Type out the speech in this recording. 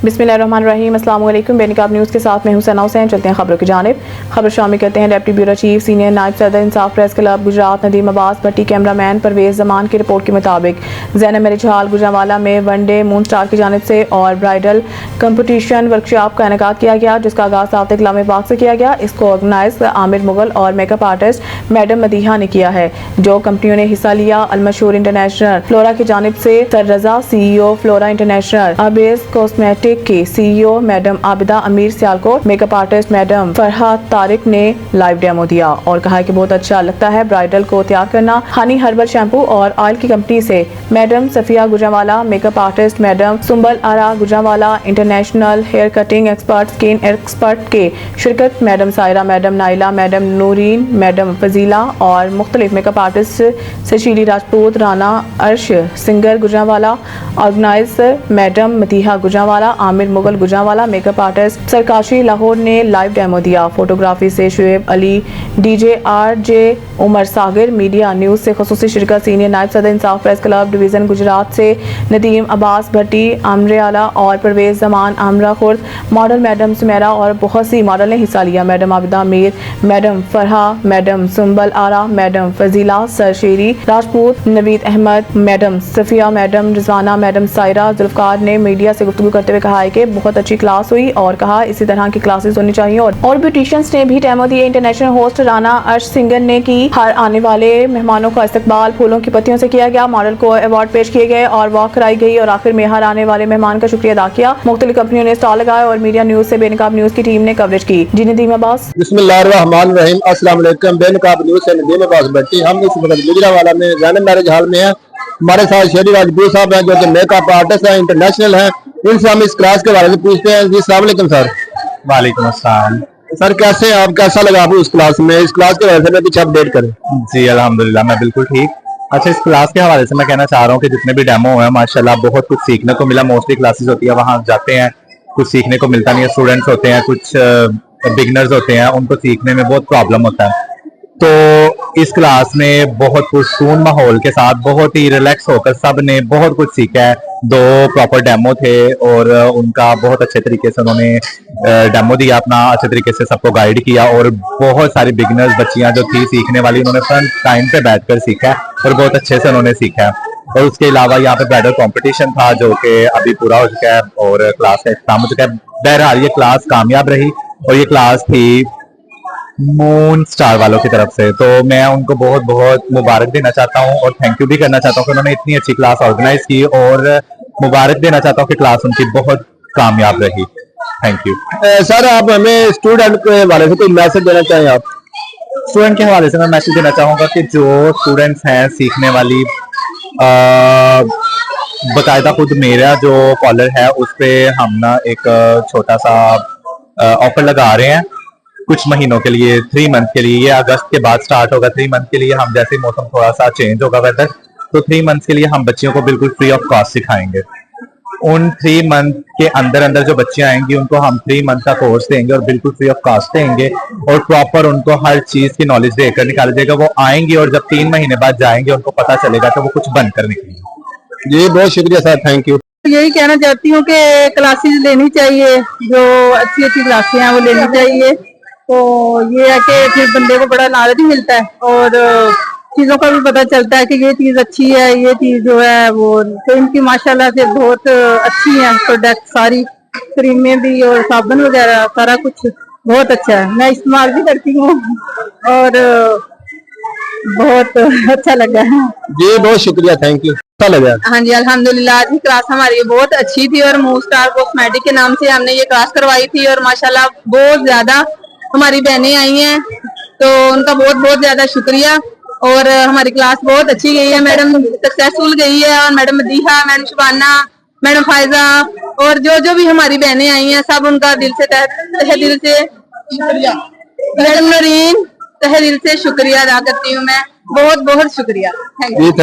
बिस्मिल्लाहिर्रहमानिर्रहीम। अस्सलाम वालेकुम। बेनिकाब न्यूज़ के साथ मैं हूं सना हुसैन। चलते हैं खबरों की जानिब। खबर शामिल करते हैं डिप्टी ब्यूरो चीफ सीनियर नायब सदर इंसाफ प्रेस क्लब गुजरात नदीम अब्बास भट्टी कैमरामैन परवेज जमान की रिपोर्ट के मुताबिक ज़ैनब मैरिज हॉल गुजरांवाला में वनडे मून स्टार की जानिब से और ब्राइडल कंपटीशन वर्कशॉप का इनेकाद किया गया, जिसका आगाज़ साफ़ कलाम पाक से किया गया। इसको ऑर्गेनाइज आमिर मुगल और मेकअप आर्टिस्ट मैडम मदीहा ने किया है। जो कंपनियों ने हिस्सा लिया, अलमशहूर इंटरनेशनल फ्लोरा की जानिब से सर रजा CEO flora international, abase cosmetic की CEO मैडम आबिदा अमीर Sialkot, makeup artist madam Farhad Tariq ने लाइव डेमो दिया और कहा कि बहुत अच्छा लगता है ब्राइडल को तैयार करना। हनी हर्बल शैम्पू और ऑयल की कंपनी से madam Safia Gujranwala, makeup artist madam Sumbal Ara Gujranwala, international hair cutting expert, skin expert के शिरकत madam Saira, madam Naila, madam Noreen, madam Fazila और मुख्तलिफ makeup artist Sasheeli Rajput, Rana Arsh singer Gujranwala, organiser madam Madiha Gujranwala, Amir Mughal Gujranwala, makeup artist Sarkashi Lahore ने लाइव डेमो दिया। फोटोग्राफी से Shoaib Ali, DJ RJ Umar सागिर, media news से खसूसी शिरकत सीनियर नायब सदर इंसाफ प्रेस क्लब डिवीज़न गुजरात से नदीम अब्बास भट्टी, आमरे आला और परवेज जमान, आमरा खुर्द, मॉडल मैडम सुमेरा और बहुत सी मॉडल ने हिस्सा लिया। Madam Abida Mir, madam Farah, madam Sumbal Ara, madam Fazila, sir Sheri Rajput, Naveed Ahmed, madam Safia, madam Rizwana, madam Saira Zulfiqar ने मीडिया से गुफ्तगू करते हुए कहा है कि बहुत अच्छी क्लास हुई और कहा इसी तरह की क्लासेस होनी चाहिए। और ब्यूटिशियंस ने भी डेमो दिए। International host Rana Arsh singer ने की। हर आने वाले मेहमानों का इस्तकबाल फूलों की पत्तियों से किया गया। मॉडल को अवार्ड पेश किए गए और वॉक कराई गई और आखिर में हर आने वाले मेहमान का शुक्रिया अदा किया। मुख्तलिफ कंपनियों ने स्टॉल लगाए और मीडिया न्यूज़ से बेनकाब न्यूज़ की टीम ने कवरेज की। जी नदीम अब्बास। बिस्मिल्लाहिर्रहमानिर्रहीम। अस्सलाम वालेकुम। बेनकाब न्यूज़ से नदीम अब्बास भट्टी। हम इस वक्त गुजरांवाला में ज़ैनब मैरिज हॉल में है। हमारे साथ शेरी राजपूत साहब हैं जो कि मेकअप आर्टिस्ट हैं, इंटरनेशनल हैं। इनसे हम इस क्लास के बारे में पूछते हैं। जी अस्सलाम वालेकुम सर। वालेकुम अस्सलाम सर, कैसे आप, कैसा लगा आपको इस क्लास में? इस क्लास के बारे में कुछ अपडेट करें। जी अल्हम्दुलिल्लाह मैं बिल्कुल ठीक। अच्छा, इस क्लास के हवाले से मैं कहना चाह रहा हूँ कि जितने भी डेमो हैं माशाल्लाह बहुत कुछ सीखने को मिला। मोस्टली क्लासेस होती है वहाँ जाते हैं, कुछ सीखने को मिलता नहीं है। स्टूडेंट्स होते हैं, कुछ बिगनर्स होते हैं, उनको सीखने में बहुत प्रॉब्लम होता है। तो इस क्लास में बहुत पुरसून माहौल के साथ बहुत ही रिलैक्स होकर सब ने बहुत कुछ सीखा है। 2 प्रॉपर डेमो थे और उनका बहुत अच्छे तरीके से उन्होंने डेमो दिया, अपना अच्छे तरीके से सबको गाइड किया। और बहुत सारी बिगनर्स बच्चियां जो थी सीखने वाली, उन्होंने फ्रंट टाइम पे बैठकर सीखा है और बहुत अच्छे से उन्होंने सीखा है। और उसके अलावा यहाँ पे ब्राइडल कंपटीशन था जो कि अभी पूरा हो चुका है और क्लास का इख्तिताम हो चुका है। बहरहाल ये क्लास कामयाब रही और ये क्लास थी मून स्टार वालों की तरफ से, तो मैं उनको बहुत बहुत मुबारक देना चाहता हूँ और थैंक यू भी करना चाहता हूँ कि उन्होंने इतनी अच्छी क्लास ऑर्गेनाइज की और मुबारक देना चाहता हूँ कि क्लास उनकी बहुत कामयाब रही। Thank you. सर, आप हमें स्टूडेंट के बारे में कोई मैसेज देना चाहें? आप स्टूडेंट के हवाले से मैं मैसेज देना चाहूँगा कि जो स्टूडेंट्स हैं सीखने वाली, बाकायदा खुद मेरा जो कॉलर है उस पर हम ना एक छोटा सा ऑफर लगा रहे हैं कुछ महीनों के लिए, 3 मंथ के लिए। ये अगस्त के बाद स्टार्ट होगा। 3 मंथ के लिए हम, जैसे मौसम थोड़ा सा चेंज होगा वेदर, तो 3 मंथ के लिए हम बच्चियों को बिल्कुल फ्री ऑफ कॉस्ट सिखाएंगे। उन 3 मंथ के अंदर अंदर जो बच्चियां आएंगी उनको हम 3 मंथ का कोर्स देंगे और बिल्कुल फ्री ऑफ कॉस्ट देंगे और प्रॉपर उनको हर चीज की नॉलेज देकर निकाला जाएगा। वो आएंगी और जब 3 महीने बाद जाएंगे उनको पता चलेगा कि वो कुछ बनकर निकलेंगे। जी बहुत शुक्रिया सर, थैंक यू। यही कहना चाहती हूँ कि क्लासेस लेनी चाहिए, जो अच्छी अच्छी क्लासें हैं वो लेनी चाहिए। तो ये है कि फिर बंदे को बड़ा नॉलेज मिलता है और चीजों का भी पता चलता है कि ये चीज अच्छी है, ये चीज जो है वो। तो इनकी माशाल्लाह से बहुत अच्छी है प्रोडक्ट, सारी क्रीमें भी और साबुन वगैरह सारा कुछ बहुत अच्छा है। मैं इस्तेमाल भी करती हूँ और बहुत अच्छा लगा है। जी बहुत शुक्रिया, थैंक यू। अच्छा लगा? हाँ जी अल्हम्दुलिल्लाह। आज की क्लास हमारी बहुत अच्छी थी और मून स्टार कॉस्मेटिक के नाम से हमने ये क्लास करवाई थी और माशाल्लाह बहुत ज्यादा हमारी बहनें आई हैं, तो उनका बहुत बहुत ज्यादा शुक्रिया। और हमारी क्लास बहुत अच्छी गई है, मैडम सक्सेसफुल गई है। और madam Madiha, madam Shubana, madam Faiza और जो भी हमारी बहनें आई हैं सब उनका दिल से तहे दिल से शुक्रिया। मैडम नूरीन, तहे दिल से शुक्रिया अदा करती हूँ मैं, बहुत बहुत शुक्रिया। Thank you.